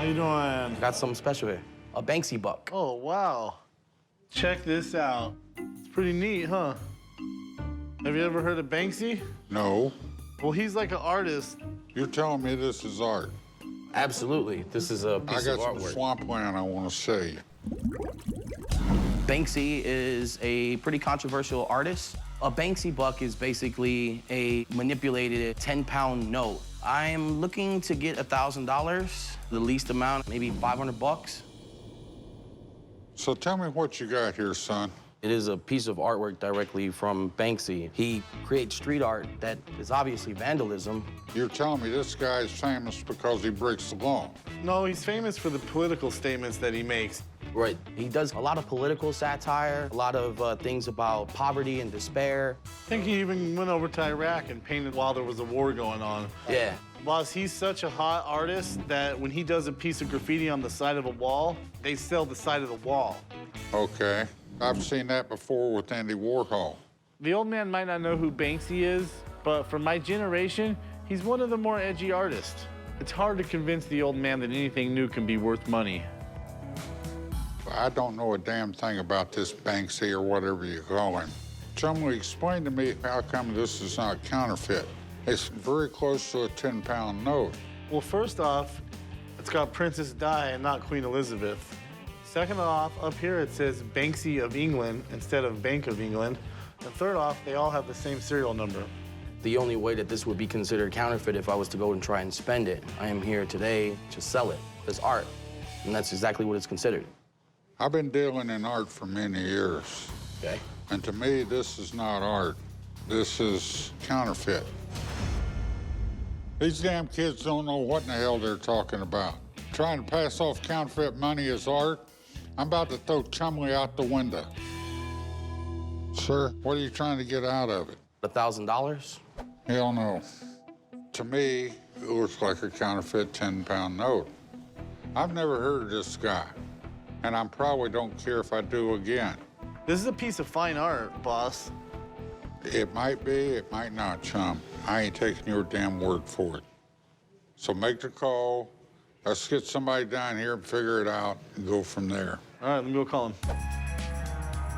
you doing? Got something special here. A Banksy buck. Oh, wow. Check this out. It's pretty neat, huh? Have you ever heard of Banksy? No. Well, he's like an artist. You're telling me this is art? Absolutely. This is a piece of I got artwork. some swampland I want to show you. Banksy is a pretty controversial artist. A Banksy buck is basically a manipulated 10-pound note. I'm looking to get $1,000, the least amount, maybe 500 bucks. So tell me what you got here, son. It is a piece of artwork directly from Banksy. He creates street art that is obviously vandalism. You're telling me this guy's famous because he breaks the law? No, he's famous for the political statements that he makes. Right. He does a lot of political satire, a lot of things about poverty and despair. I think he even went over to Iraq and painted while there was a war going on. Yeah. Boss, he's such a hot artist that when he does a piece of graffiti on the side of a wall, they sell the side of the wall. Okay. I've seen that before with Andy Warhol. The old man might not know who Banksy is, but for my generation, he's one of the more edgy artists. It's hard to convince the old man that anything new can be worth money. I don't know a damn thing about this Banksy or whatever you call him. Chumlee, explain to me how come this is not counterfeit. It's very close to a 10-pound note. Well, first off, it's got Princess Di and not Queen Elizabeth. Second off, up here it says Banksy of England instead of Bank of England. And third off, they all have the same serial number. The only way that this would be considered counterfeit if I was to go and try and spend it. I am here today to sell it as art, and that's exactly what it's considered. I've been dealing in art for many years. Okay. And to me, this is not art. This is counterfeit. These damn kids don't know what in the hell they're talking about. Trying to pass off counterfeit money as art? I'm about to throw Chumlee out the window. Sir, what are you trying to get out of it? $1,000? Hell no. To me, it looks like a counterfeit 10-pound note. I've never heard of this guy, and I probably don't care if I do again. This is a piece of fine art, boss. It might be, it might not, chum. I ain't taking your damn word for it. So make the call. Let's get somebody down here and figure it out and go from there. All right, let me go call him.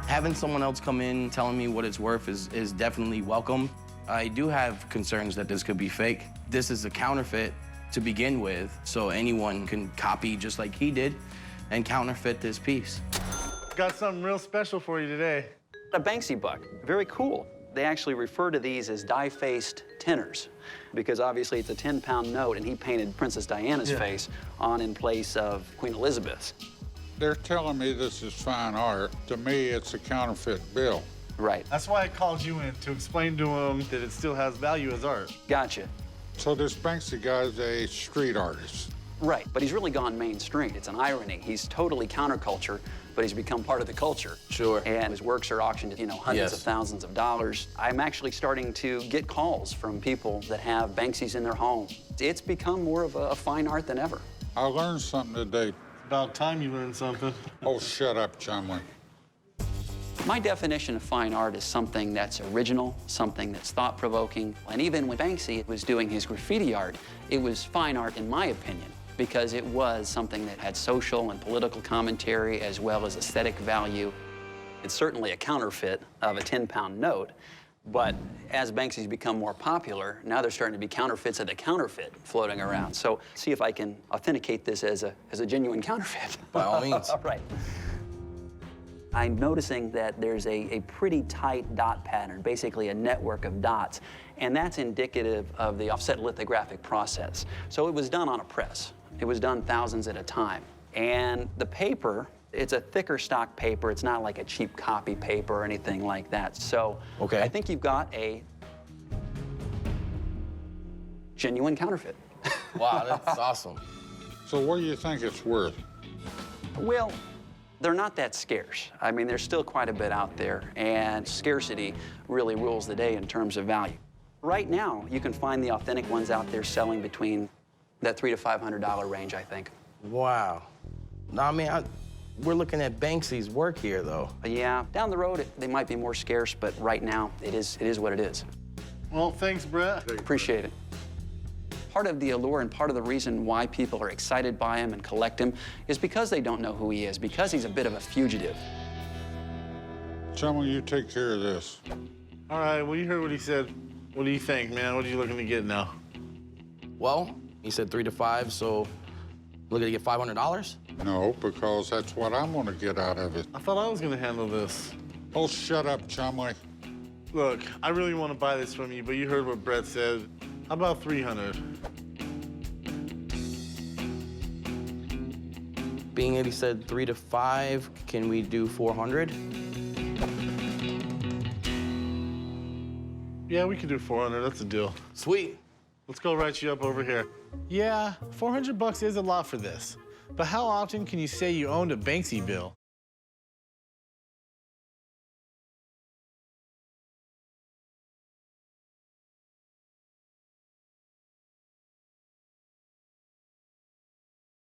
Having someone else come in telling me what it's worth is definitely welcome. I do have concerns that this could be fake. This is a counterfeit to begin with, so anyone can copy just like he did and counterfeit this piece. Got something real special for you today. A Banksy buck, very cool. They actually refer to these as die-faced tenors because obviously it's a 10-pound note and he painted Princess Diana's face on in place of Queen Elizabeth's. They're telling me this is fine art. To me, it's a counterfeit bill. Right. That's why I called you in, to explain to him that it still has value as art. Gotcha. So this Banksy guy's a street artist. Right, but he's really gone mainstream. It's an irony. He's totally counterculture, but he's become part of the culture. Sure. And his works are auctioned at, hundreds of Yes. thousands of dollars. I'm actually starting to get calls from people that have Banksys in their home. It's become more of a fine art than ever. I learned something today. About time you learned something. Oh, shut up, Chumlee. My definition of fine art is something that's original, something that's thought-provoking. And even when Banksy was doing his graffiti art, it was fine art, in my opinion, because it was something that had social and political commentary as well as aesthetic value. It's certainly a counterfeit of a 10-pound note, but as Banksy's become more popular, now there's starting to be counterfeits of the counterfeit floating around. So see if I can authenticate this as a genuine counterfeit. By all means. All right. I'm noticing that there's a pretty tight dot pattern, basically a network of dots, and that's indicative of the offset lithographic process. So it was done on a press. It was done thousands at a time. And the paper, it's a thicker stock paper. It's not like a cheap copy paper or anything like that. So Okay. I think you've got a genuine counterfeit. Wow, that's awesome. So what do you think it's worth? Well, they're not that scarce. I mean, there's still quite a bit out there, and scarcity really rules the day in terms of value. Right now, you can find the authentic ones out there selling between that $300 to $500 range, I think. Wow. No, I mean, we're looking at Banksy's work here, though. Yeah, down the road, they might be more scarce, but right now, it is what it is. Well, thanks, Brett. Appreciate it. part of the allure and part of the reason why people are excited by him and collect him is because they don't know who he is, because he's a bit of a fugitive. Chumlee, you take care of this. All right, well, you heard what he said. What do you think, man? What are you looking to get now? Well, he said 3 to 5, so looking to get $500? No, because that's what I'm gonna get out of it. I thought I was gonna handle this. Oh, shut up, Chumlee. Look, I really want to buy this from you, but you heard what Brett said. How about 300? Being that he said 3 to 5, can we do 400? Yeah, we can do 400. That's a deal. Sweet. Let's go write you up over here. Yeah, 400 bucks is a lot for this. But how often can you say you owned a Banksy Bill?